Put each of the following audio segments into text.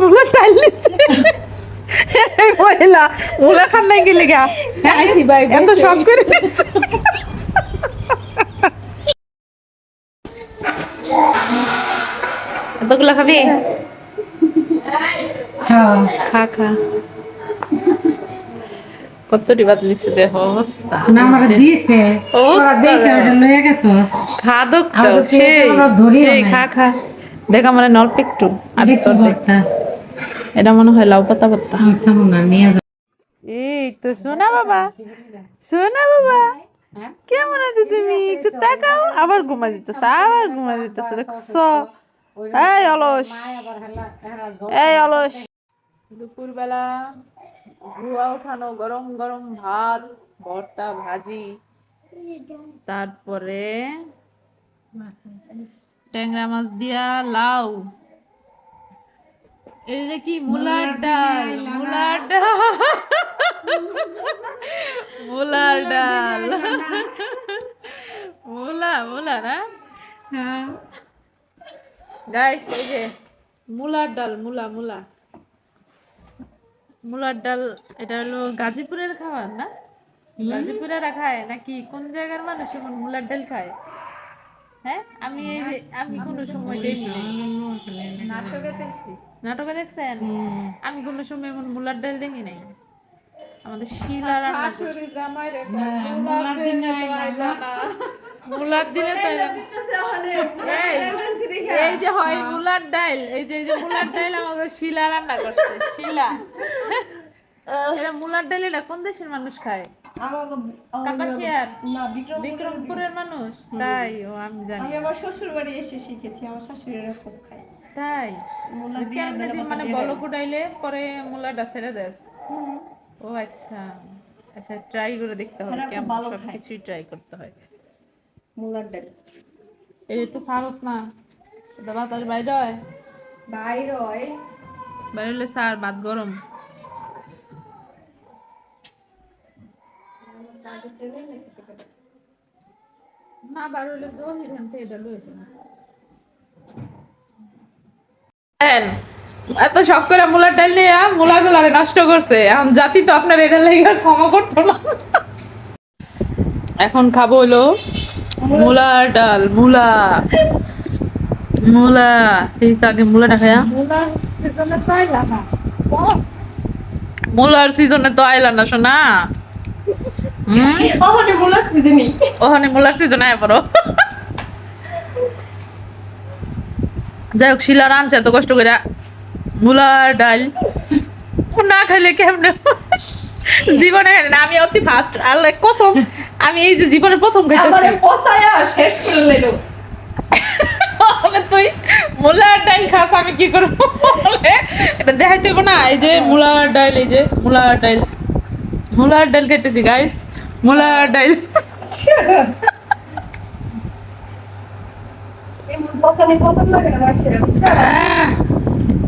মুলা টাইল নিছে এই মহিলা মুলা খান নাই গেলি গা খাইছি ভাই এত সব করে নিছে এতগুলা খাবি খা খা কতটি বাদ নিচ্ছে দেহ অবস্থা না আমার দিয়েছে ওরা দেখে ওটা লয়ে গেছস খা দোক আমাদের পেটে কোনো ধরিও নাই। খা খা দেখ আমার অল্প একটু আর এটা কি তোর দেখ। ভর্তা এটা মনে হয় লাউ পাতা ভর্তা আমি খাবো না নিয়ে যাও এই তো সোনা বাবা কেমন আছো তুমি একটু তাকাও আবার ঘুমা যেতেছ দেখছো এই অলস দুপুর বেলা ধোয়া উঠানো গরম গরম ভাত ভর্তা ভাজি তারপরে ট্যাংরা মাছ দিয়া লাউ এই যে কি মুলার ডাল মুলার ডাল মুলা না হ্যাঁ গাইস এই যে মুলার ডাল মুলার ডাল এটা হলো গাজীপুরের খাবার না গাজীপুরেরা খায় নাকি কোন জায়গার মানুষ এমন মুলার ডাল খায় হ্যাঁ আমি কোনো সময় দেখিনি নাটকে দেখছেন আমি কোনো সময় এমন মুলার ডাল দেখি নাই আমাদের শিলা রান্না করছে মুলার দিনে তো এই যে হয় মুলার ডাল এই যে মুলার ডাল আমাকে শিলা রান্না করছে শিলা এরা মুলার ডাল এটা কোন দেশের মানুষ খায় কাপাসিয়ার বিক্রমপুরের মানুষ তাই ও আমি জানি আমি আমার শ্বশুর বাড়ি এসে শিখেছি আমার শাশুড়িরা খুব খায় তাই কেমনে দিন মানে বলো কুটাইলে পরে মুলাটা ছেড়ে দেস ও আচ্ছা আচ্ছা ট্রাই করে দেখতে হবে কেমন সব কিছুই ট্রাই করতে হয় মুলার ডাল এই তো সারস না এটা বাতাস বাইরে হয় বাইরে হয় বাইরে হলে সার ভাত গরম না বাইরে হলে তো এখান থেকে এটা লয়ে এত শখ করে মুলার ডাল নিয়ে মুলাগুলো নষ্ট করছে এখন জাতি তো আপনার এটা লেগে ক্ষমা করতো না এখন খাবো হলো মুলার ডাল মুলা এই তো আগে মুলাটা খায়া মুলার সিজনে তো আইলা না শোনা ওখানে মুলার সিজন আয় পড়ো যাই হোক শিলা রাঁধছে এত কষ্ট করে মুলার ডাল না খাইলে কেমনে জীবনে খাই না আমি অতি ফাস্ট আল্লাহ কসম আমি এই যে জীবনে প্রথম খাইতেছি শেষ করে দিল তুই মুলার ডাল খাস আমি কি করবো এটা দেখাই দেবো না এই যে মুলার ডাল এই যে মুলার ডাল খাইতেছি গাইস মুলার ডাল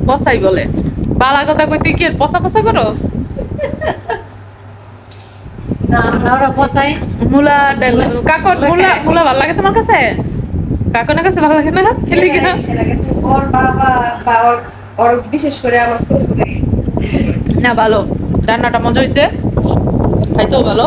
পসাই বলে বালা কথা কই তুই কি পসা করস মুলা ডাল কাকন মুলা ভালো লাগে তোমার কাছে কাকনের কাছে ভালো লাগে না খেলি কিনা ওর বাবা বা ওর বিশেষ করে আমার শ্বশুর না ভালো রান্নাটা মজা হয়েছে খাইতেও ভালো